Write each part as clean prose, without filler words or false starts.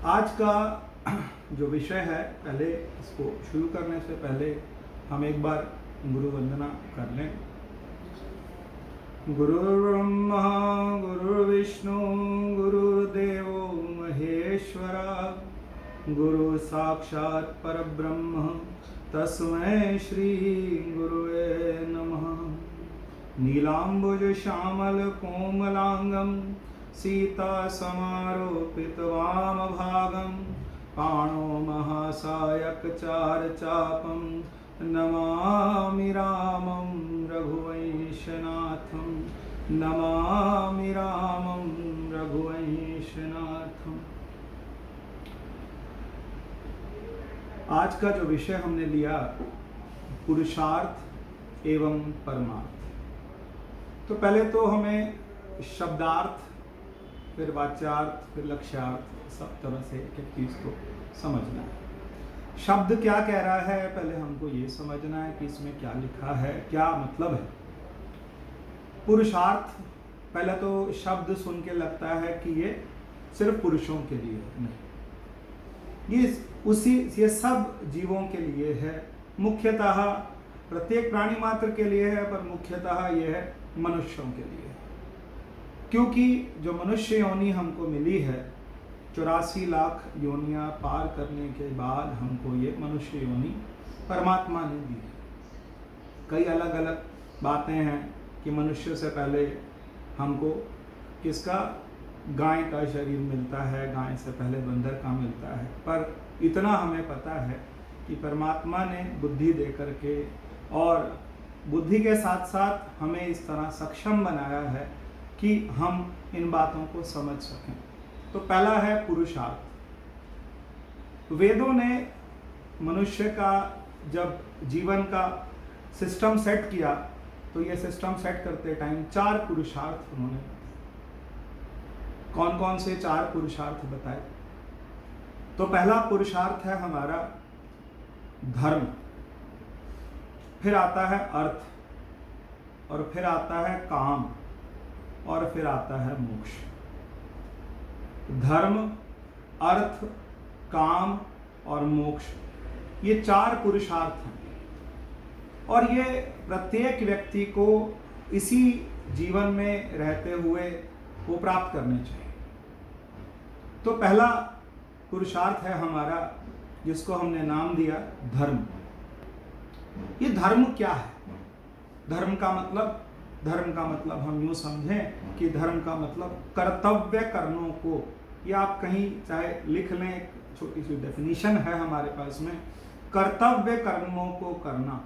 आज का जो विषय है, पहले इसको शुरू करने से पहले हम एक बार गुरु वंदना कर लें। गुरुर्ब्रह्मा गुरुर्विष्णु गुरुर्देवो महेश्वरा, गुरु साक्षात् परब्रह्म तस्मै श्री गुरुवे नमः। नीलाम्बुज श्यामल कोमलांगं सीता समारोपित वामभागं, पाणो महासायक चार चापं नमामि रामं रघुवंशनाथं, नमामि रामं रघुवंशनाथं। आज का जो विषय हमने लिया, पुरुषार्थ एवं परमार्थ। तो पहले तो हमें शब्दार्थ, फिर वाच्यार्थ, फिर लक्ष्यार्थ, सब तरह से एक एक चीज को समझना है। शब्द क्या कह रहा है, पहले हमको ये समझना है कि इसमें क्या लिखा है, क्या मतलब है। पुरुषार्थ, पहले तो शब्द सुन के लगता है कि ये सिर्फ पुरुषों के लिए नहीं, ये सब जीवों के लिए है। मुख्यतः प्रत्येक प्राणी मात्र के लिए है, पर मुख्यतः ये है मनुष्यों के लिए। क्योंकि जो मनुष्य योनि हमको मिली है, 84 लाख योनियां पार करने के बाद हमको ये मनुष्य योनि परमात्मा ने दी है। कई अलग अलग बातें हैं कि मनुष्य से पहले हमको किसका, गाय का शरीर मिलता है, गाय से पहले बंदर का मिलता है। पर इतना हमें पता है कि परमात्मा ने बुद्धि दे करके और बुद्धि के साथ साथ हमें इस तरह सक्षम बनाया है कि हम इन बातों को समझ सकें। तो पहला है पुरुषार्थ। वेदों ने मनुष्य का जब जीवन का सिस्टम सेट किया, तो ये सिस्टम सेट करते टाइम 4 पुरुषार्थ उन्होंने बताए। कौन कौन से 4 पुरुषार्थ बताए? तो पहला पुरुषार्थ है हमारा धर्म, फिर आता है अर्थ, और फिर आता है काम, और फिर आता है मोक्ष। धर्म, अर्थ, काम और मोक्ष, ये 4 पुरुषार्थ हैं, और ये प्रत्येक व्यक्ति को इसी जीवन में रहते हुए वो प्राप्त करने चाहिए। तो पहला पुरुषार्थ है हमारा, जिसको हमने नाम दिया धर्म। ये धर्म क्या है? धर्म का मतलब हम यूं समझें कि धर्म का मतलब कर्तव्य कर्मों को, या आप कहीं चाहे लिख लें, एक छोटी सी डेफिनेशन है हमारे पास में, कर्तव्य कर्मों को करना,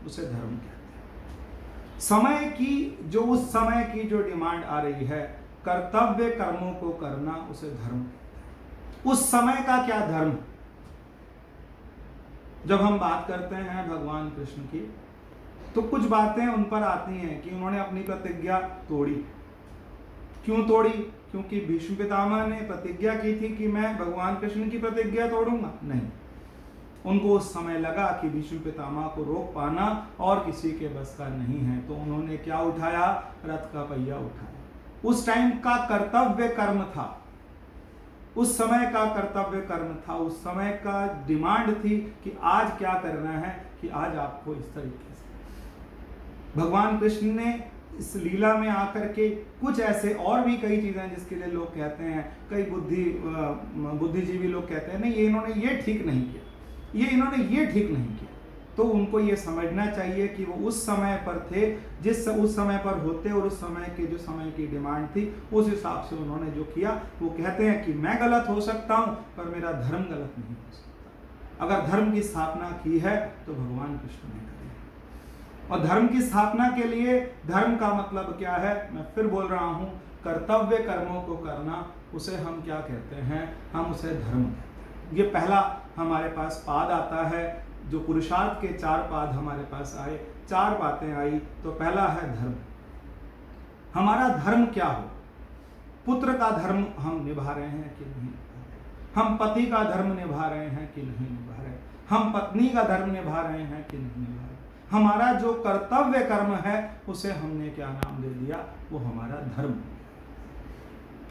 उसे धर्म कहते हैं। समय की जो, उस समय की जो डिमांड आ रही है, कर्तव्य कर्मों को करना, उसे धर्म कहते हैं। उस समय का क्या धर्म? जब हम बात करते हैं भगवान कृष्ण की, तो कुछ बातें उन पर आती हैं कि उन्होंने अपनी प्रतिज्ञा तोड़ी। क्यों तोड़ी? क्योंकि भीष्म पितामह ने प्रतिज्ञा की थी कि मैं भगवान कृष्ण की प्रतिज्ञा तोड़ूंगा? नहीं, उनको उस समय लगा कि भीष्म पितामह को रोक पाना और किसी के बस का नहीं है, तो उन्होंने क्या उठाया? रथ का पहिया उठाया। उस टाइम का कर्तव्य कर्म था, उस समय का कर्तव्य कर्म था, उस समय का डिमांड थी कि आज क्या करना है, कि आज आपको इस तरीके से। भगवान कृष्ण ने इस लीला में आकर के कुछ ऐसे और भी कई चीजें, जिसके लिए लोग कहते हैं, कई बुद्धिजीवी लोग कहते हैं नहीं, ये इन्होंने ये ठीक नहीं किया, ये इन्होंने ये ठीक नहीं किया। तो उनको ये समझना चाहिए कि वो उस समय पर थे, उस समय पर होते, और उस समय के जो समय की डिमांड थी, उस हिसाब से उन्होंने जो किया। वो कहते हैं कि मैं गलत हो सकता हूं, पर मेरा धर्म गलत नहीं हो सकता। अगर धर्म की स्थापना की है तो भगवान कृष्ण ने करी है। और धर्म की स्थापना के लिए, धर्म का मतलब क्या है? मैं फिर बोल रहा हूं, कर्तव्य कर्मों को करना, उसे हम क्या कहते हैं? हम उसे धर्म कहते हैं। ये पहला हमारे पास पाद आता है। जो पुरुषार्थ के 4 पाद हमारे पास आए, 4 बातें आई, तो पहला है धर्म। हमारा धर्म क्या हो? पुत्र का धर्म हम निभा रहे हैं कि नहीं? हम पति का धर्म निभा रहे हैं कि नहीं निभा रहे? हम पत्नी का धर्म निभा रहे हैं कि नहीं निभा रहे? हमारा जो कर्तव्य कर्म है उसे हमने क्या नाम दे दिया, वो हमारा धर्म।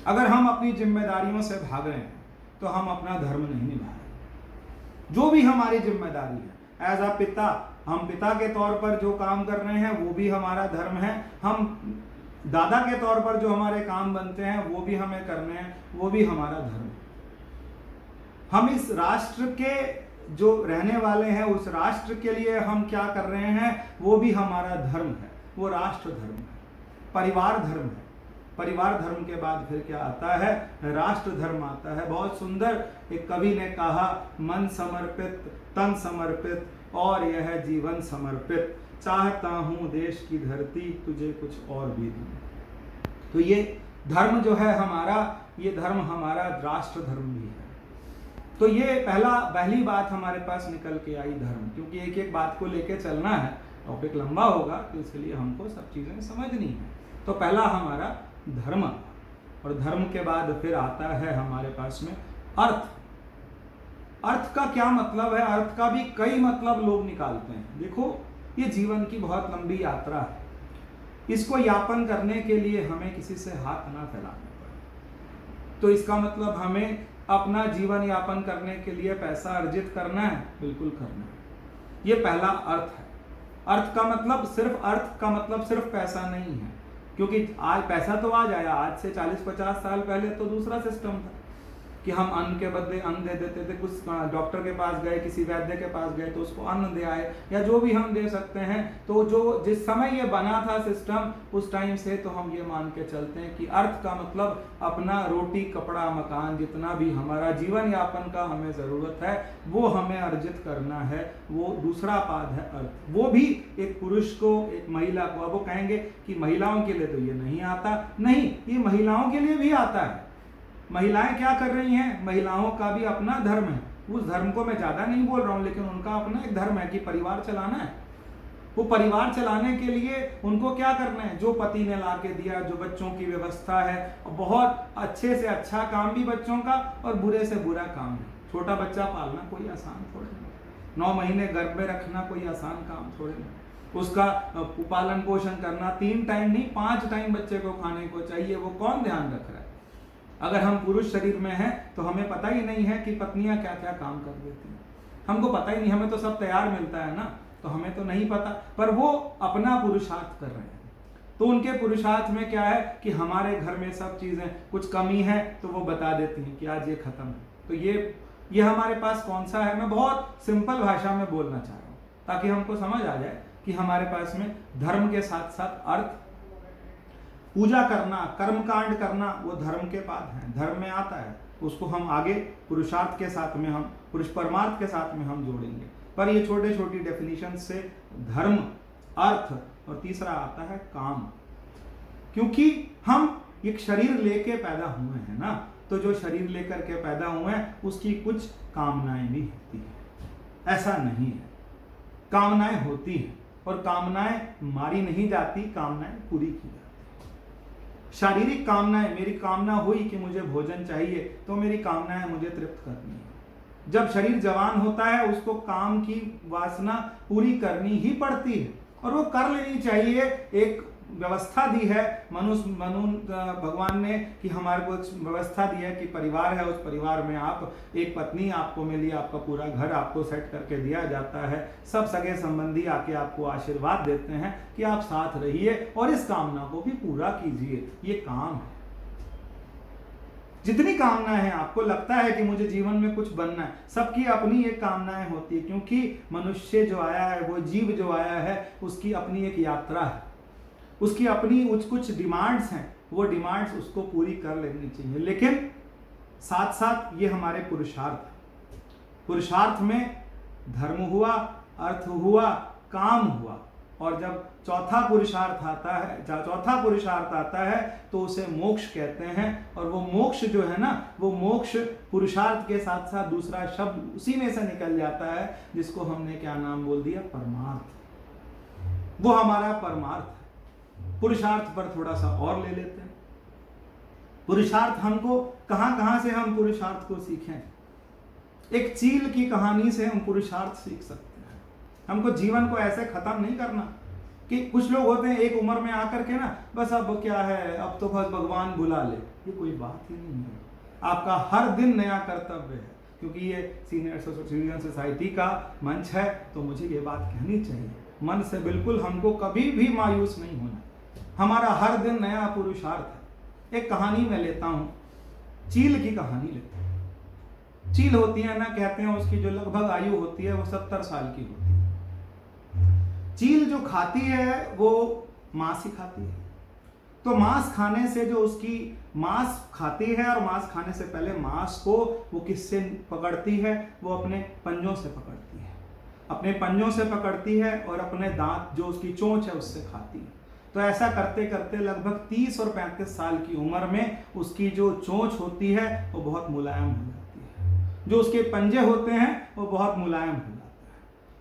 अगर हम अपनी जिम्मेदारियों से भाग रहे हैं, तो हम अपना धर्म नहीं निभा रहे। जो भी हमारी जिम्मेदारी है एज अ पिता, हम पिता के तौर पर जो काम कर रहे हैं वो भी हमारा धर्म है, हम दादा के तौर पर जो हमारे काम बनते हैं वो भी हमें करने हैं, वो भी हमारा धर्म है। हम इस राष्ट्र के जो रहने वाले हैं उस राष्ट्र के लिए हम क्या कर रहे हैं वो भी हमारा धर्म है, वो राष्ट्र धर्म है, परिवार धर्म है। परिवार धर्म के बाद फिर क्या आता है, राष्ट्र धर्म आता है। बहुत सुंदर एक कवि ने कहा, मन समर्पित तन समर्पित और यह जीवन समर्पित, चाहता हूं देश की धरती तुझे कुछ और भी दूं। तो ये धर्म जो है हमारा, ये धर्म हमारा राष्ट्र धर्म भी है। तो ये पहली बात हमारे पास निकल के आई धर्म, क्योंकि एक एक बात को लेके चलना है, टॉपिक लंबा होगा तो इसलिए हमको सब चीजें समझनी है। तो पहला हमारा धर्म, और धर्म के बाद फिर आता है हमारे पास में अर्थ। अर्थ का क्या मतलब है, अर्थ का भी कई मतलब लोग निकालते हैं। देखो ये जीवन की बहुत लंबी यात्रा है, इसको यापन करने के लिए हमें किसी से हाथ ना फैलाना पड़े। तो इसका मतलब हमें अपना जीवन यापन करने के लिए पैसा अर्जित करना है, बिल्कुल करना है। ये पहला अर्थ है। अर्थ का मतलब सिर्फ पैसा नहीं है, क्योंकि आज पैसा तो आज आया, आज से 40-50 साल पहले तो दूसरा सिस्टम था कि हम अन्न के बदले अन्न दे देते थे। कुछ डॉक्टर के पास गए, किसी वैद्य के पास गए तो उसको अन्न दे आए, या जो भी हम दे सकते हैं। तो जो जिस समय ये बना था सिस्टम, उस टाइम से तो हम ये मान के चलते हैं कि अर्थ का मतलब अपना रोटी कपड़ा मकान, जितना भी हमारा जीवन यापन का हमें ज़रूरत है वो हमें अर्जित करना है, वो दूसरा पाद है अर्थ। वो भी एक पुरुष को, एक महिला को। अब वो कहेंगे कि महिलाओं के लिए तो ये नहीं आता, नहीं, ये महिलाओं के लिए भी आता है। महिलाएं क्या कर रही हैं, महिलाओं का भी अपना धर्म है। उस धर्म को मैं ज्यादा नहीं बोल रहा हूं, लेकिन उनका अपना एक धर्म है कि परिवार चलाना है। वो परिवार चलाने के लिए उनको क्या करना है, जो पति ने ला के दिया, जो बच्चों की व्यवस्था है, बहुत अच्छे से अच्छा काम भी बच्चों का और बुरे से बुरा काम है। छोटा बच्चा पालना कोई आसान थोड़े नहीं, 9 महीने गर्भ में रखना कोई आसान काम थोड़े नहीं, उसका पालन पोषण करना 3 टाइम नहीं 5 टाइम बच्चे को खाने को चाहिए, वो कौन ध्यान रख रहा है। अगर हम पुरुष शरीर में हैं तो हमें पता ही नहीं है कि पत्नियां क्या क्या काम कर देती हैं, हमको पता ही नहीं, हमें तो सब तैयार मिलता है ना, तो हमें तो नहीं पता। पर वो अपना पुरुषार्थ कर रहे हैं, तो उनके पुरुषार्थ में क्या है कि हमारे घर में सब चीजें, कुछ कमी है तो वो बता देती हैं कि आज ये खत्म है। तो ये हमारे पास कौन सा है, मैं बहुत सिंपल भाषा में बोलना चाह रहा हूँ ताकि हमको समझ आ जाए कि हमारे पास में धर्म के साथ साथ अर्थ, पूजा करना, कर्मकांड करना, वो धर्म के पाद है, धर्म में आता है। उसको हम आगे पुरुषार्थ के साथ में, हम पुरुष परमार्थ के साथ में हम जोड़ेंगे। पर ये छोटे छोटी डेफिनेशन से धर्म, अर्थ और तीसरा आता है काम। क्योंकि हम एक शरीर लेके पैदा हुए हैं ना, तो जो शरीर लेकर के पैदा हुए हैं उसकी कुछ कामनाएं भी होती है। ऐसा नहीं है, कामनाएं होती हैं और कामनाएं मारी नहीं जाती, कामनाएं पूरी की जाती। शारीरिक कामनाएं, मेरी कामना हुई कि मुझे भोजन चाहिए तो मेरी कामना है मुझे तृप्त करनी है। जब शरीर जवान होता है उसको काम की वासना पूरी करनी ही पड़ती है और वो कर लेनी चाहिए। एक व्यवस्था दी है भगवान ने कि हमारे को एक व्यवस्था दी है कि परिवार है, उस परिवार में आप एक पत्नी आपको मिली, आपका पूरा घर आपको सेट करके दिया जाता है, सब सगे संबंधी आके आपको आशीर्वाद देते हैं कि आप साथ रहिए और इस कामना को भी पूरा कीजिए। ये काम है। जितनी कामनाएं हैं, आपको लगता है कि मुझे जीवन में कुछ बनना है, सबकी अपनी एक कामनाएं होती है, क्योंकि मनुष्य जो आया है, वो जीव जो आया है, उसकी अपनी एक यात्रा है, उसकी अपनी कुछ डिमांड्स हैं, वो डिमांड्स उसको पूरी कर लेनी चाहिए। लेकिन साथ साथ ये हमारे पुरुषार्थ में धर्म हुआ, अर्थ हुआ, काम हुआ, और जब चौथा पुरुषार्थ आता है तो उसे मोक्ष कहते हैं। और वो मोक्ष जो है ना, वो मोक्ष पुरुषार्थ के साथ साथ दूसरा शब्द उसी में से निकल जाता है जिसको हमने क्या नाम बोल दिया, परमार्थ। वो हमारा परमार्थ है। पुरुषार्थ पर थोड़ा सा और ले लेते हैं। पुरुषार्थ हमको कहां से हम पुरुषार्थ को सीखें। एक चील की कहानी से हम पुरुषार्थ सीख सकते हैं। हमको जीवन को ऐसे खत्म नहीं करना कि कुछ लोग होते हैं एक उम्र में आकर के ना, बस अब क्या है, अब तो बस भगवान बुला ले। ये कोई बात ही नहीं है। आपका हर दिन नया कर्तव्य है। क्योंकि ये सीनियर सिटीजन सोसाइटी का मंच है तो मुझे ये बात कहनी चाहिए, मन से बिल्कुल हमको कभी भी मायूस नहीं होना। हमारा हर दिन नया पुरुषार्थ है। एक कहानी मैं लेता हूँ, चील की कहानी लेता हूँ। चील होती है ना, कहते हैं उसकी जो लगभग आयु होती है वो 70 साल की होती है। चील जो खाती है वो मांस ही खाती है। तो मांस खाने से जो उसकी मांस खाती है और मांस खाने से पहले मांस को वो किससे पकड़ती है? वो अपने पंजों से पकड़ती है। अपने पंजों से पकड़ती है और अपने दांत जो उसकी चोंच है उससे खाती है। तो ऐसा करते करते लगभग 30 और 35 साल की उम्र में उसकी जो चोंच होती है वो बहुत मुलायम हो जाती है, जो उसके पंजे होते हैं वो बहुत मुलायम हो जाते हैं।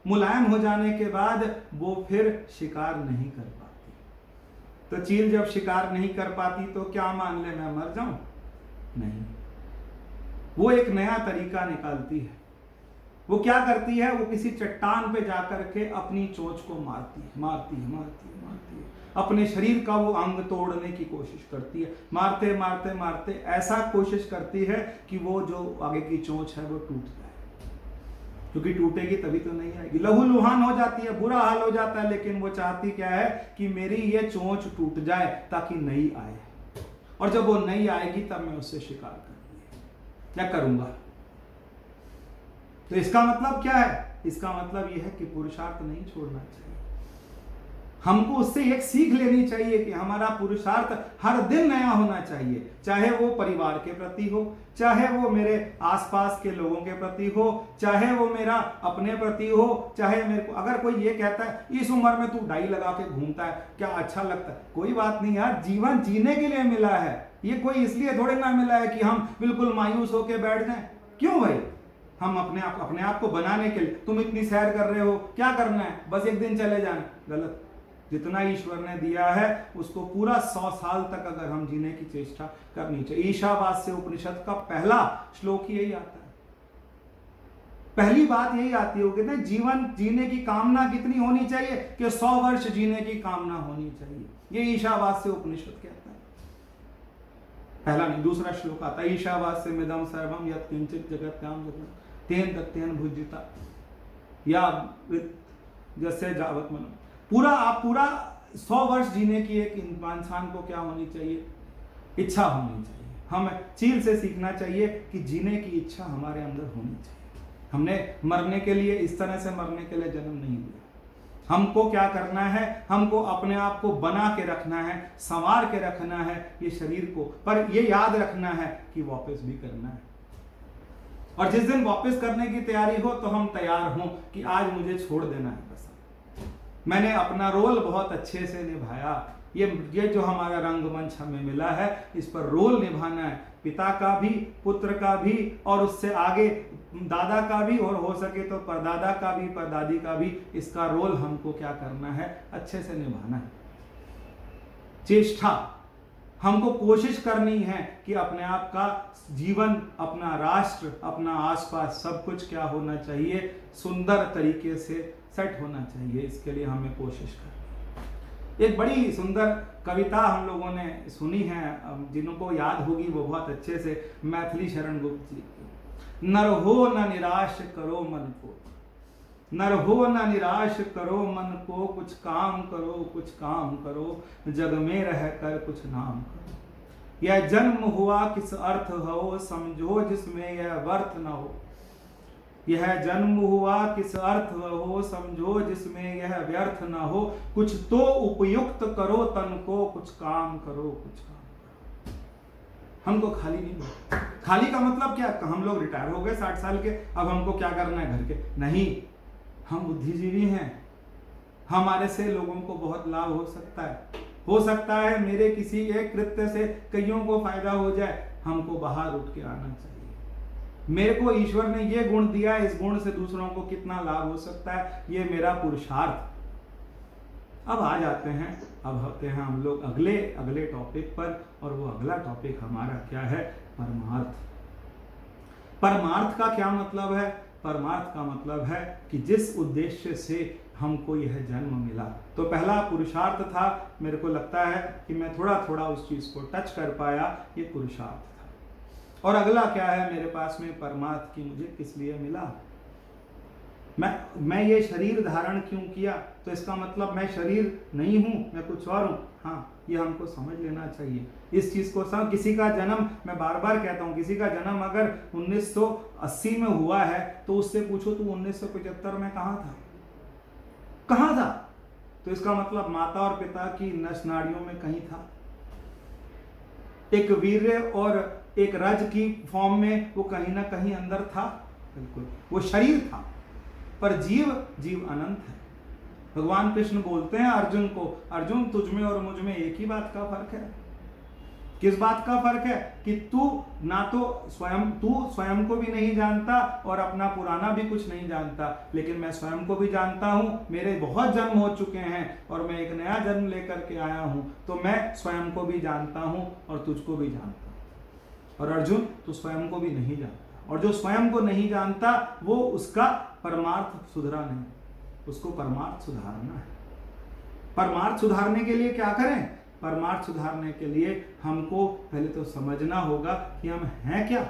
मुलायम हो जाने के बाद वो फिर शिकार नहीं कर पाती। तो चील जब शिकार नहीं कर पाती तो क्या मान ले मैं मर जाऊं? नहीं, वो एक नया तरीका निकालती है। वो क्या करती है? वो किसी चट्टान पे जाकर के अपनी चोंच को मारती है। अपने शरीर का वो अंग तोड़ने की कोशिश करती है। मारते मारते मारते ऐसा कोशिश करती है कि वो जो आगे की चोंच है वो टूट जाए, क्योंकि टूटेगी तभी तो नहीं आएगी। लहूलुहान हो जाती है, बुरा हाल हो जाता है, लेकिन वो चाहती क्या है कि मेरी ये चोंच टूट जाए ताकि नई आए, और जब वो नई आएगी तब मैं उससे शिकार करूंगी या करूंगा। तो इसका मतलब क्या है? इसका मतलब यह है कि पुरुषार्थ नहीं छोड़ना चाहिए। हमको उससे एक सीख लेनी चाहिए कि हमारा पुरुषार्थ हर दिन नया होना चाहिए, चाहे वो परिवार के प्रति हो, चाहे वो मेरे आसपास के लोगों के प्रति हो, चाहे वो मेरा अपने प्रति हो, चाहे मेरे को अगर कोई ये कहता है इस उम्र में तू डाई लगा के घूमता है, क्या अच्छा लगता है? कोई बात नहीं यार, जीवन जीने के लिए मिला है, ये कोई इसलिए थोड़े ना मिला है कि हम बिल्कुल मायूस होकर बैठ जाएं। क्यों भाई? हम अपने आप को बनाने के लिए, तुम इतनी सैर कर रहे हो, क्या करना है? बस एक दिन चले जाना। गलत। जितना ईश्वर ने दिया है उसको पूरा 100 साल तक अगर हम जीने की चेष्टा करनी चाहिए। ईशावास्य उपनिषद का पहला श्लोक यही आता है, पहली बात यही आती है। कहते हैं जीवन जीने की कामना कितनी होनी चाहिए? कि 100 वर्ष जीने की कामना होनी चाहिए। ये ईशावास्य उपनिषद कहता है। पहला नहीं, दूसरा श्लोक आता है, ईशावास्य मिदं सर्वम यत् किंचित जगत्याम जगत् तेन तत्तेन भुज्यता या जैसे जावत मनो। पूरा 100 वर्ष जीने की एक इंसान को क्या होनी चाहिए? इच्छा होनी चाहिए। हमें चील से सीखना चाहिए कि जीने की इच्छा हमारे अंदर होनी चाहिए। हमने मरने के लिए, इस तरह से मरने के लिए जन्म नहीं लिया। हमको क्या करना है? हमको अपने आप को बना के रखना है, संवार के रखना है ये शरीर को, पर ये याद रखना है कि वापस भी करना है। और जिस दिन वापस करने की तैयारी हो तो हम तैयार हों कि आज मुझे छोड़ देना है, बस मैंने अपना रोल बहुत अच्छे से निभाया। ये जो हमारा रंगमंच हमें मिला है, इस पर रोल निभाना है, पिता का भी, पुत्र का भी, और उससे आगे दादा का भी, और हो सके तो परदादा का भी, परदादी का भी। इसका रोल हमको क्या करना है? अच्छे से निभाना है। चेष्टा हमको कोशिश करनी है कि अपने आप का जीवन, अपना राष्ट्र, अपना आसपास सब कुछ क्या होना चाहिए? सुंदर तरीके से सेट होना चाहिए। इसके लिए हमें कोशिश करनी। एक बड़ी सुंदर कविता हम लोगों ने सुनी है, जिनको याद होगी वो बहुत अच्छे से, मैथिली शरण गुप्त जी की। नर हो न निराश करो मन को, नर हो न निराश करो मन को, कुछ काम करो, जग में रह कर कुछ नाम करो। यह जन्म हुआ किस अर्थ हो, समझो जिसमें यह व्यर्थ न हो। यह जन्म हुआ किस अर्थ हो, समझो जिसमें यह व्यर्थ न हो। कुछ तो उपयुक्त करो तन को, कुछ काम करो। हमको खाली नहीं बैठना। खाली का मतलब क्या? हम लोग रिटायर हो गए 60 साल के, अब हमको क्या करना है घर के? नहीं, हम बुद्धिजीवी हैं, हमारे से लोगों को बहुत लाभ हो सकता है मेरे किसी एक कृत्य से कईयों को फायदा हो जाए। हमको बाहर उठ के आना चाहिए। मेरे को ईश्वर ने ये गुण दिया, इस गुण से दूसरों को कितना लाभ हो सकता है, ये मेरा पुरुषार्थ। अब आ जाते हैं, अब होते हैं हम लोग अगले टॉपिक पर, और वो अगला टॉपिक हमारा क्या है? परमार्थ। परमार्थ का क्या मतलब है? परमार्थ का मतलब है कि जिस उद्देश्य से हमको यह जन्म मिला। तो पहला पुरुषार्थ था, मेरे को लगता है कि मैं थोड़ा उस चीज को टच कर पाया, ये पुरुषार्थ था। और अगला क्या है मेरे पास में, परमार्थ की मुझे किस लिए मिला, मैं ये शरीर धारण क्यों किया, तो इसका मतलब मैं शरीर नहीं हूं, मैं कुछ और हूं। हाँ, ये हमको समझ लेना चाहिए इस चीज को। सब किसी का जन्म, मैं बार बार कहता हूं, किसी का जन्म अगर 1980 में हुआ है तो उससे पूछो तू 1975 में कहां था, कहां था, तो इसका मतलब माता और पिता की नस नाड़ियों में कहीं था। एक वीर्य और एक रज की फॉर्म में वो कहीं ना कहीं अंदर था, बिल्कुल वो शरीर था, पर जीव अनंत है। भगवान कृष्ण बोलते हैं अर्जुन को, अर्जुन तुझ में और मुझ में एक ही बात का फर्क है। किस बात का फर्क है, कि तू ना तो स्वयं को भी नहीं जानता और अपना पुराना भी कुछ नहीं जानता, लेकिन मैं स्वयं को भी जानता हूं, मेरे बहुत जन्म हो चुके हैं और मैं एक नया जन्म लेकर के आया हूं, तो मैं स्वयं को भी जानता हूं और तुझको भी जानता हूं। और अर्जुन तू स्वयं को भी नहीं जानता, और जो स्वयं को नहीं जानता वो उसका परमार्थ सुधरा नहीं, उसको परमार्थ सुधारना है। परमार्थ सुधारने के लिए क्या करें, परमार्थ सुधारने के लिए हमको पहले तो समझना होगा कि हम हैं क्या।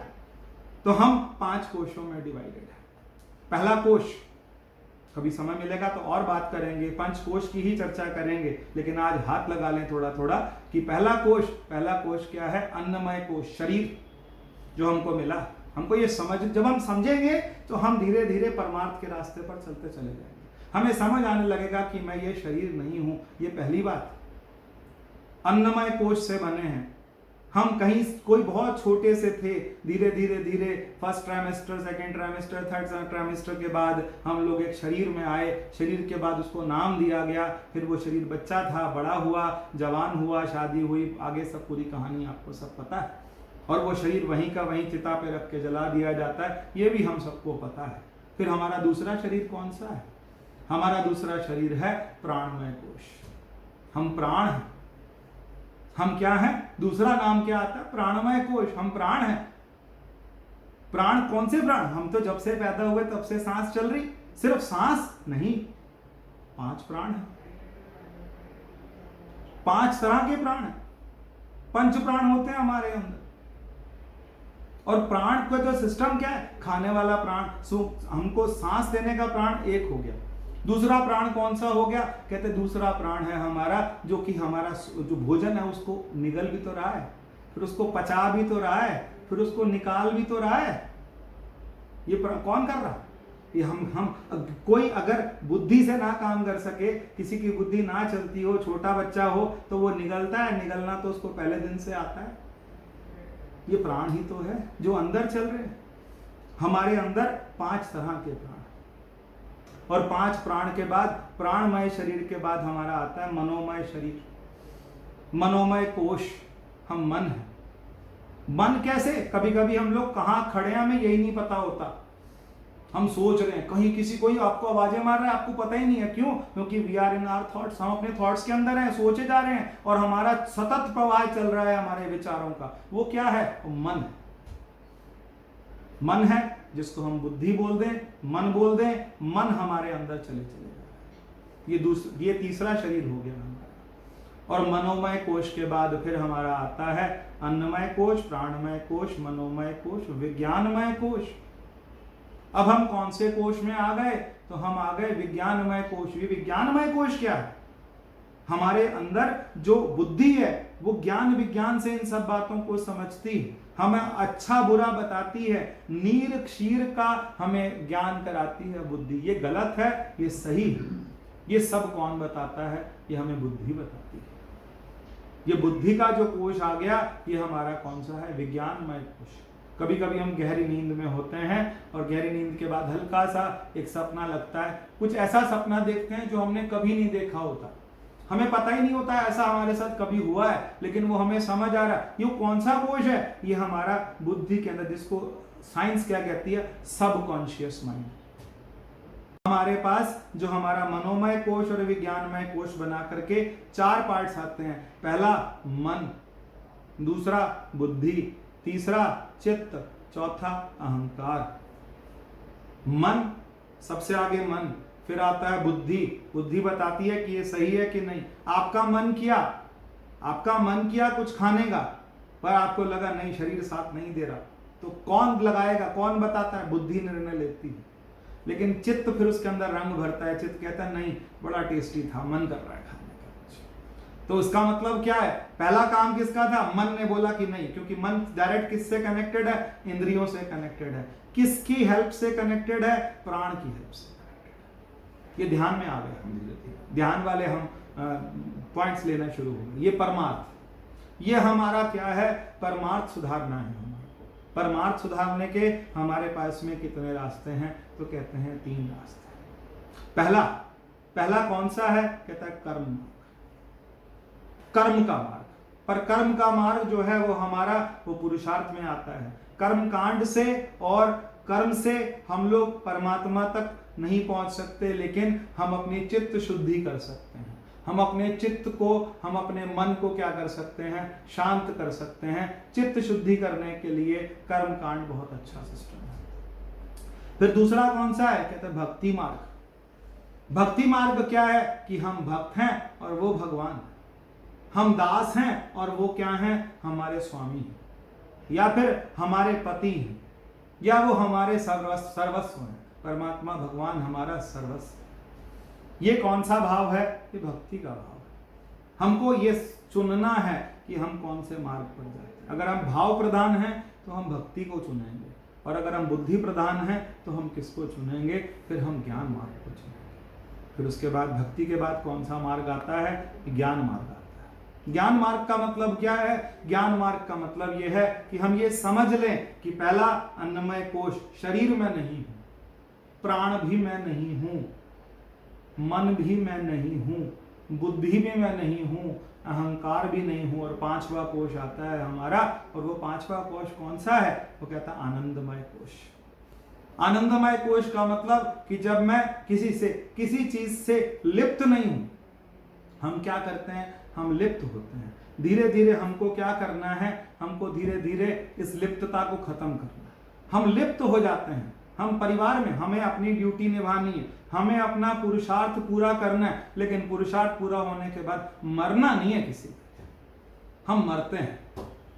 तो हम 5 कोशों में डिवाइडेड है। पहला कोश, कभी समय मिलेगा तो और बात करेंगे, पंचकोश की ही चर्चा करेंगे, लेकिन आज हाथ लगा लें थोड़ा थोड़ा कि पहला कोश क्या है, अन्नमय कोश, शरीर जो हमको मिला। हमको ये जब हम समझेंगे तो हम धीरे धीरे परमार्थ के रास्ते पर चलते चले जाएंगे। हमें समझ आने लगेगा कि मैं ये शरीर नहीं हूं। ये पहली बात, अन्नमय कोश से बने हैं हम। कहीं कोई बहुत छोटे से थे, धीरे धीरे first trimester, second trimester, third trimester के बाद हम लोग एक शरीर में आए। शरीर के बाद उसको नाम दिया गया, फिर वो शरीर बच्चा था, बड़ा हुआ, जवान हुआ, शादी हुई, आगे सब पूरी कहानी आपको सब पता है। और वो शरीर वहीं का वहीं चिता पे रख के जला दिया जाता है, ये भी हम सबको पता है। फिर हमारा दूसरा शरीर कौन सा है, हमारा दूसरा शरीर है प्राणमय कोश। हम प्राण हैं। हम क्या हैं, दूसरा नाम क्या आता है, प्राणमय कोश। हम प्राण हैं। प्राण कौन से प्राण, हम तो जब से पैदा हुए तब से सांस चल रही, सिर्फ सांस नहीं, 5 प्राण हैं, 5 तरह के प्राण हैं, 5 प्राण होते हैं हमारे अंदर। और प्राण का जो सिस्टम क्या है, खाने वाला प्राण, हमको सांस देने का प्राण एक हो गया। दूसरा प्राण कौन सा हो गया, कहते दूसरा प्राण है हमारा, जो कि हमारा जो भोजन है उसको निगल भी तो रहा है, फिर उसको पचा भी तो रहा है, फिर उसको निकाल भी तो रहा है। ये कौन कर रहा है, ये हम कोई अगर बुद्धि से ना काम कर सके, किसी की बुद्धि ना चलती हो, छोटा बच्चा हो, तो वो निगलता है, निगलना तो उसको पहले दिन से आता है। ये प्राण ही तो है जो अंदर चल रहे हैं। हमारे अंदर 5 तरह के प्राण, और 5 प्राण के बाद, प्राणमय शरीर के बाद हमारा आता है मनोमय शरीर, मनोमय कोश। हम मन है। मन कैसे, कभी कभी हम लोग कहां खड़े हैं हमें यही नहीं पता होता। हम सोच रहे हैं कहीं किसी कोई आपको आवाजें मार रहा है, आपको पता ही नहीं है। क्यों, क्योंकि we are in our thoughts, हम अपने थॉट्स के अंदर हैं, सोचे जा रहे हैं, और हमारा सतत प्रवाह चल रहा है हमारे विचारों का। वो क्या है, वो मन है। मन है जिसको हम बुद्धि बोल दें, मन बोल दें, मन हमारे अंदर चले जाए। ये तीसरा शरीर हो गया हमारा। और मनोमय कोश के बाद फिर हमारा आता है अन्नमय कोश, प्राणमय कोश, मनोमय कोश, विज्ञानमय कोश। अब हम कौन से कोश में आ गए, तो हम आ गए विज्ञानमय कोश। ये विज्ञानमय कोश क्या है, हमारे अंदर जो बुद्धि है वो ज्ञान विज्ञान से इन सब बातों को समझती है, हमें अच्छा बुरा बताती है, नीर क्षीर का हमें ज्ञान कराती है बुद्धि। ये गलत है, ये सही है, ये सब कौन बताता है, ये हमें बुद्धि बताती है। ये बुद्धि का जो कोश आ गया, ये हमारा कौन सा है, विज्ञानमय कोश। कभी कभी हम गहरी नींद में होते हैं, और गहरी नींद के बाद हल्का सा एक सपना लगता है, कुछ ऐसा सपना देखते हैं जो हमने कभी नहीं देखा होता, हमें पता ही नहीं होता ऐसा हमारे साथ कभी हुआ है, लेकिन वो हमें समझ आ रहा है। ये कौन सा कोश है, ये हमारा बुद्धि के अंदर, जिसको साइंस क्या कहती है, सबकॉन्शियस माइंड। हमारे पास जो हमारा मनोमय कोश और विज्ञानमय कोश बना करके 4 पार्ट्स आते हैं। पहला मन, दूसरा बुद्धि, तीसरा चित्त, चौथा अहंकार। मन सबसे आगे, मन, फिर आता है बुद्धि। बुद्धि बताती है कि ये सही है कि नहीं। आपका मन किया कुछ खाने का, पर आपको लगा नहीं, शरीर साथ नहीं दे रहा, तो कौन लगाएगा, कौन बताता है? बुद्धि निर्णय लेती है। लेकिन चित्त फिर उसके अंदर रंग भरता है, चित्त कहता है नहीं बड़ा टेस्टी था, मन कर रहा है खाने का। तो इसका मतलब क्या है? पहला काम किसका था? मन ने बोला कि नहीं, क्योंकि मन डायरेक्ट किससे कनेक्टेड है? इंद्रियों से कनेक्टेड है। किसकी हेल्प से कनेक्टेड है? प्राण की हेल्प से कनेक्टेड है। ये ध्यान में आ गए हम धीरे धीरे, ध्यान वाले हम पॉइंट्स लेना शुरू हो गए। ये परमार्थ, ये हमारा क्या है? परमार्थ सुधारना है हमारा। परमार्थ सुधारने के हमारे पास में कितने रास्ते हैं? तो कहते हैं 3 रास्ते। पहला कौन सा है? कहता है कर्म मार्ग, कर्म का मार्ग। पर कर्म का मार्ग जो है वो हमारा वो पुरुषार्थ में आता है। कर्म कांड से और कर्म से हम लोग परमात्मा तक नहीं पहुंच सकते, लेकिन हम अपनी चित्त शुद्धि कर सकते हैं। हम अपने चित्त को, हम अपने मन को क्या कर सकते हैं? शांत कर सकते हैं। चित्त शुद्धि करने के लिए कर्म कांड बहुत अच्छा सिस्टम है। फिर दूसरा कौन सा है? कहते हैं भक्ति मार्ग। भक्ति मार्ग क्या है? कि हम भक्त हैं और वो भगवान, हम दास हैं और वो क्या हैं? हमारे स्वामी हैं, या फिर हमारे पति हैं, या वो हमारे सर्वस्व हैं। परमात्मा भगवान हमारा सर्वस्व। ये कौन सा भाव है? ये भक्ति का भाव है। हमको ये चुनना है कि हम कौन से मार्ग पर जाते हैं। अगर हम भाव प्रधान हैं तो हम भक्ति को चुनेंगे, और अगर हम बुद्धि प्रधान हैं तो हम किसको चुनेंगे? फिर हम ज्ञान मार्ग को चुनेंगे। फिर उसके बाद भक्ति के बाद कौन सा मार्ग आता है? ज्ञान मार्ग आता है। ज्ञान मार्ग का मतलब क्या है? ज्ञान मार्ग का मतलब यह है कि हम ये समझ लें कि पहला अन्नमय कोश शरीर में नहीं हूं, प्राण भी मैं नहीं हूं, मन भी मैं नहीं हूं, बुद्धि भी मैं नहीं हूं, अहंकार भी नहीं हूं। और 5वां कोश आता है हमारा, और वो 5वां कोश कौन सा है? वो कहता है आनंदमय कोश। आनंदमय कोश का मतलब कि जब मैं किसी चीज से लिप्त नहीं हूं, हम क्या करते हैं? हम लिप्त होते हैं। धीरे धीरे हमको क्या करना है? हमको धीरे धीरे इस लिप्तता को खत्म करना है। हम लिप्त हो जाते हैं। हम परिवार में, हमें अपनी ड्यूटी निभानी है, हमें अपना पुरुषार्थ पूरा करना है, लेकिन पुरुषार्थ पूरा होने के बाद मरना नहीं है किसी का। हम मरते हैं।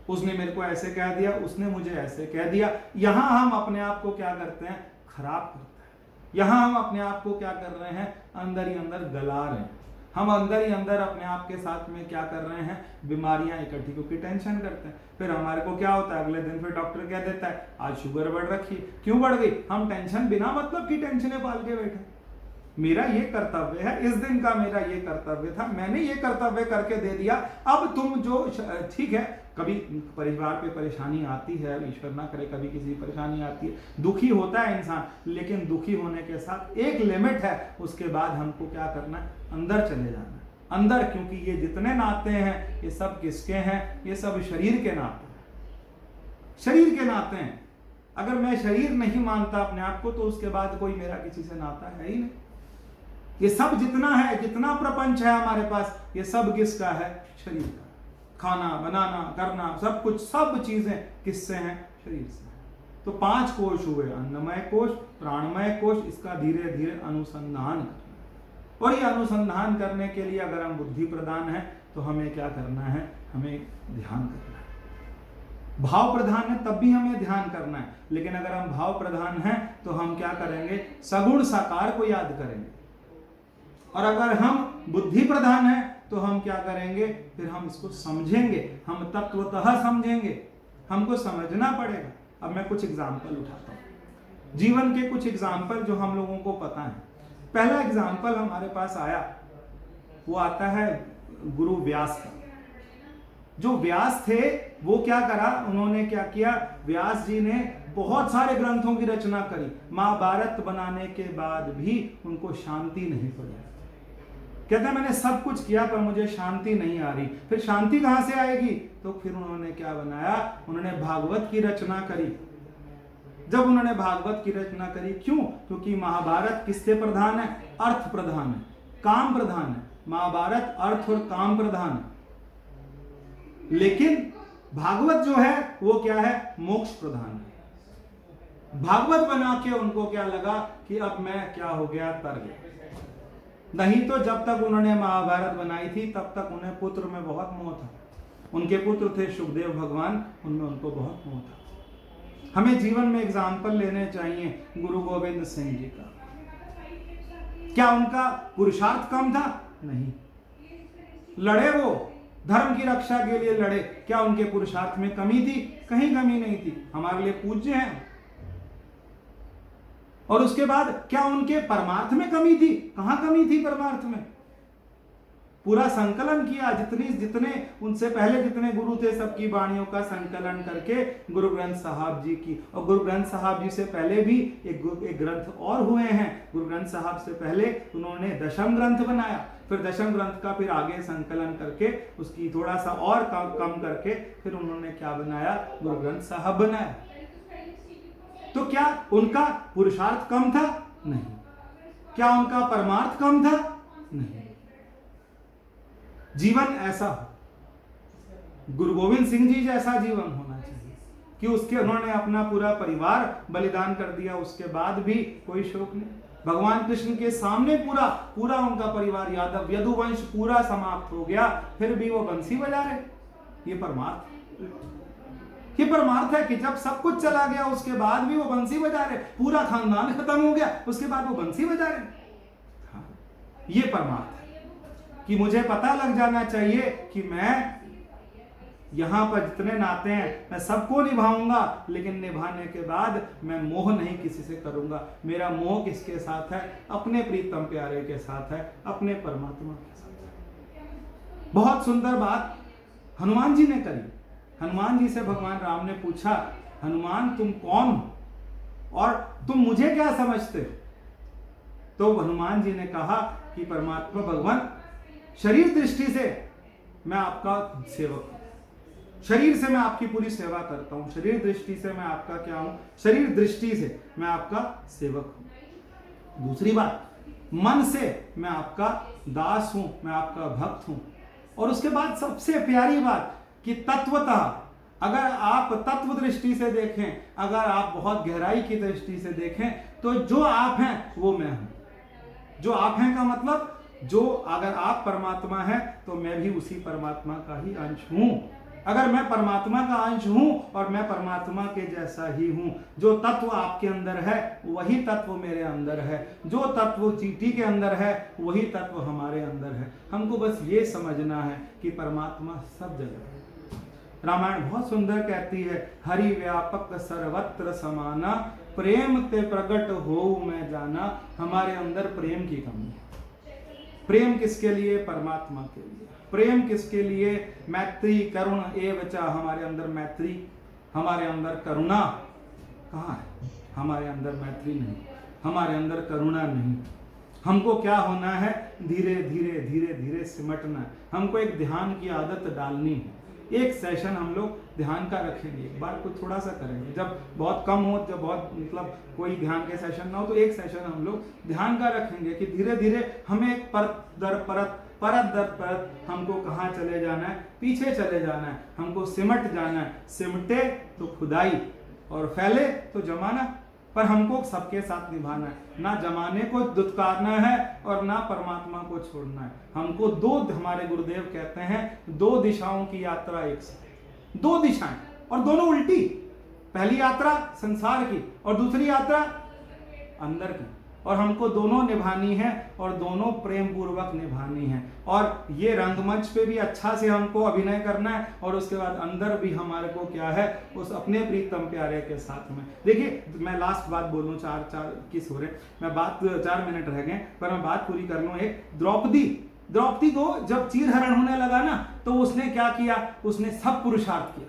उसने मेरे को ऐसे कह दिया, उसने मुझे ऐसे कह दिया। यहां हम अपने आप को क्या करते हैं? खराब करते हैं। यहां हम अपने आप को क्या कर रहे हैं? अंदर ही अंदर गला रहे हैं। हम अंदर ही अंदर अपने आप के साथ में क्या कर रहे हैं? बीमारियां इकट्ठी, क्योंकि टेंशन करते हैं। फिर हमारे को क्या होता है? अगले दिन फिर डॉक्टर कह देता है आज शुगर बढ़ रखी। क्यों बढ़ गई? हम टेंशन, बिना मतलब की टेंशनें पाल के बैठे। मेरा ये कर्तव्य है, इस दिन का मेरा ये कर्तव्य था, मैंने ये कर्तव्य करके दे दिया। अब तुम जो, ठीक है, कभी परिवार पे परेशानी आती है, ईश्वर ना करे कभी किसी परेशानी आती है, दुखी होता है इंसान, लेकिन दुखी होने के साथ एक लिमिट है। उसके बाद हमको क्या करना है? अंदर चले जाना है। अंदर, क्योंकि ये जितने नाते हैं ये सब किसके हैं? ये सब शरीर के नाते हैं। शरीर के नाते हैं। अगर मैं शरीर नहीं मानता अपने आप को, तो उसके बाद कोई मेरा किसी से नाता है ही नहीं। ये सब जितना है, जितना प्रपंच है हमारे पास, ये सब किसका है? शरीर का। खाना बनाना करना सब कुछ, सब चीजें किससे हैं? शरीर से। तो 5 कोश हुए, अन्नमय कोश, प्राणमय कोश। इसका धीरे धीरे अनुसंधान करना, और ये अनुसंधान करने के लिए अगर हम बुद्धि प्रधान है तो हमें क्या करना है? हमें ध्यान करना है। भाव प्रधान है तब भी हमें ध्यान करना है, लेकिन अगर हम भाव प्रधान हैं तो हम क्या करेंगे? सगुण साकार को याद करेंगे। और अगर हम बुद्धि प्रधान हैं तो हम क्या करेंगे? फिर हम इसको समझेंगे, हम तत्वतः समझेंगे। हमको समझना पड़ेगा। अब मैं कुछ एग्जाम्पल उठाता हूं, जीवन के कुछ एग्जाम्पल जो हम लोगों को पता है। पहला एग्जाम्पल हमारे पास आया, वो आता है गुरु व्यास का। जो व्यास थे वो क्या करा? उन्होंने क्या किया? व्यास जी ने बहुत सारे ग्रंथों की रचना करी। महाभारत बनाने के बाद भी उनको शांति नहीं पड़ी। कहते हैं मैंने सब कुछ किया पर मुझे शांति नहीं आ रही। फिर शांति कहां से आएगी? तो फिर उन्होंने क्या बनाया? उन्होंने भागवत की रचना करी। जब उन्होंने भागवत की रचना करी, क्यों? क्योंकि महाभारत किससे प्रधान है? अर्थ प्रधान है, काम प्रधान है। महाभारत अर्थ और काम प्रधान है, लेकिन भागवत जो है वो क्या है? मोक्ष प्रधान है। भागवत बना के उनको क्या लगा कि अब मैं क्या हो गया? तर गया। नहीं तो जब तक उन्होंने महाभारत बनाई थी तब तक उन्हें पुत्र में बहुत मोह था। उनके पुत्र थे सुखदेव भगवान, उनमें उनको बहुत मोह था। हमें जीवन में एग्जाम्पल लेने चाहिए गुरु गोविंद सिंह जी का। क्या उनका पुरुषार्थ कम था? नहीं। लड़े वो, धर्म की रक्षा के लिए लड़े। क्या उनके पुरुषार्थ में कमी थी? कहीं कमी नहीं थी। हमारे लिए पूज्य हैं। और उसके बाद क्या उनके परमार्थ में कमी थी? कहां कमी थी परमार्थ में? पूरा संकलन किया, जितने उनसे पहले जितने गुरु थे सबकी वाणियों का संकलन करके गुरु ग्रंथ साहब जी की। और गुरु ग्रंथ साहब जी से पहले भी एक ग्रंथ और हुए हैं। गुरु ग्रंथ साहब से पहले उन्होंने दशम ग्रंथ बनाया, फिर दशम ग्रंथ का फिर आगे संकलन करके उसकी थोड़ा सा और कम करके फिर उन्होंने क्या बनाया? गुरु ग्रंथ साहब बनाया। तो क्या उनका पुरुषार्थ कम था? नहीं। क्या उनका परमार्थ कम था? नहीं। जीवन ऐसा हो, गुरु गोविंद सिंह जी जैसा जीवन होना चाहिए कि उसके उन्होंने अपना पूरा परिवार बलिदान कर दिया, उसके बाद भी कोई शोक नहीं। भगवान कृष्ण के सामने पूरा उनका परिवार यादव यदुवंश पूरा समाप्त हो गया, फिर भी वो बंसी बजा रहे। ये परमार्थ है कि जब सब कुछ चला गया उसके बाद भी वो बंसी बजा रहे। पूरा खानदान खत्म हो गया, उसके बाद वो बंसी बजा रहे। हाँ, ये परमार्थ है कि मुझे पता लग जाना चाहिए कि मैं यहां पर जितने नाते हैं मैं सबको निभाऊंगा, लेकिन निभाने के बाद मैं मोह नहीं किसी से करूंगा। मेरा मोह किसके साथ है? अपने प्रीतम प्यारे के साथ है, अपने परमात्मा के साथ है। बहुत सुंदर बात हनुमान जी ने करी। हनुमान जी से भगवान राम ने पूछा, हनुमान तुम कौन हो और तुम मुझे क्या समझते हो? तो हनुमान जी ने कहा कि परमात्मा भगवान, शरीर दृष्टि से मैं आपका सेवक हूं, शरीर से मैं आपकी पूरी सेवा करता हूं। शरीर दृष्टि से मैं आपका क्या हूं? शरीर दृष्टि से मैं आपका सेवक हूं। दूसरी बात, मन से मैं आपका दास हूं, मैं आपका भक्त हूं। और उसके बाद सबसे प्यारी बात कि तत्वतः अगर आप तत्व दृष्टि से देखें, अगर आप बहुत गहराई की दृष्टि से देखें, तो जो आप हैं वो मैं हूं। जो आप हैं का मतलब, जो अगर आप परमात्मा हैं तो मैं भी उसी परमात्मा का ही अंश हूं। अगर मैं परमात्मा का अंश हूं और मैं परमात्मा के जैसा ही हूं, जो तत्व आपके अंदर है वही तत्व मेरे अंदर है, जो तत्व चींटी के अंदर है वही तत्व हमारे अंदर है। हमको बस ये समझना है कि परमात्मा सब जगह है। रामायण बहुत सुंदर कहती है, हरि व्यापक सर्वत्र समाना, प्रेम ते प्रकट हो मैं जाना। हमारे अंदर प्रेम की कमी है। प्रेम किसके लिए? परमात्मा के लिए। प्रेम किसके लिए? मैत्री करुण एवचा। हमारे अंदर मैत्री, हमारे अंदर करुणा कहाँ है? हमारे अंदर मैत्री नहीं, हमारे अंदर करुणा नहीं। हमको क्या होना है? धीरे धीरे धीरे धीरे सिमटना है। हमको एक ध्यान की आदत डालनी है। एक सेशन हम लोग ध्यान का रखेंगे, एक बार कुछ थोड़ा सा करेंगे। जब बहुत कम हो, जब बहुत मतलब कोई ध्यान के सेशन ना हो, तो एक सेशन हम लोग ध्यान का रखेंगे कि धीरे धीरे हमें एक परत दर परत हमको कहाँ चले जाना है? पीछे चले जाना है। हमको सिमट जाना है। सिमटे तो खुदाई और फैले तो जमाना। पर हमको सबके साथ निभाना है, ना जमाने को दुत्कारना है और ना परमात्मा को छोड़ना है। हमको दो, हमारे गुरुदेव कहते हैं, दो दिशाओं की यात्रा एक साथ। दो दिशाएं और दोनों उल्टी। पहली यात्रा संसार की और दूसरी यात्रा अंदर की। और हमको दोनों निभानी है और दोनों प्रेम पूर्वक निभानी है। और ये रंगमंच पे भी अच्छा से हमको अभिनय करना है और उसके बाद अंदर भी हमारे को क्या है? उस अपने प्रीतम प्यारे के साथ में। देखिए, मैं लास्ट बात बोलूं, 4 हो रहे, मैं बात 4 मिनट रह गए पर मैं बात पूरी कर लूं। एक द्रौपदी को जब चीरहरण होने लगा ना, तो उसने क्या किया? उसने सब पुरुषार्थ किया,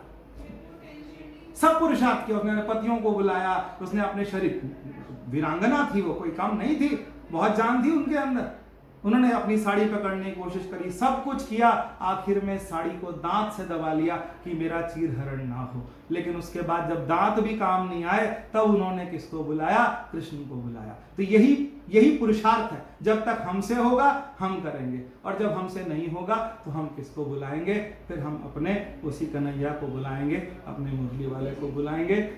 सब पुरुषार्थ किया। उसने पतियों को बुलाया, उसने अपने शरीर, वीरांगना थी वो, कोई कम नहीं थी, बहुत जान थी उनके अंदर। उन्होंने अपनी साड़ी पकड़ने की कोशिश करी, सब कुछ किया, आखिर में साड़ी को दांत से दबा लिया कि मेरा चीरहरण ना हो। लेकिन उसके बाद जब दांत भी काम नहीं आए, तब उन्होंने किसको बुलाया? कृष्ण को बुलाया। तो यही पुरुषार्थ है। जब तक हमसे होगा हम करेंगे, और जब हमसे नहीं होगा तो हम किसको बुलाएंगे? फिर हम अपने उसी कन्हैया को बुलाएंगे, अपने मुरली वाले को बुलाएंगे।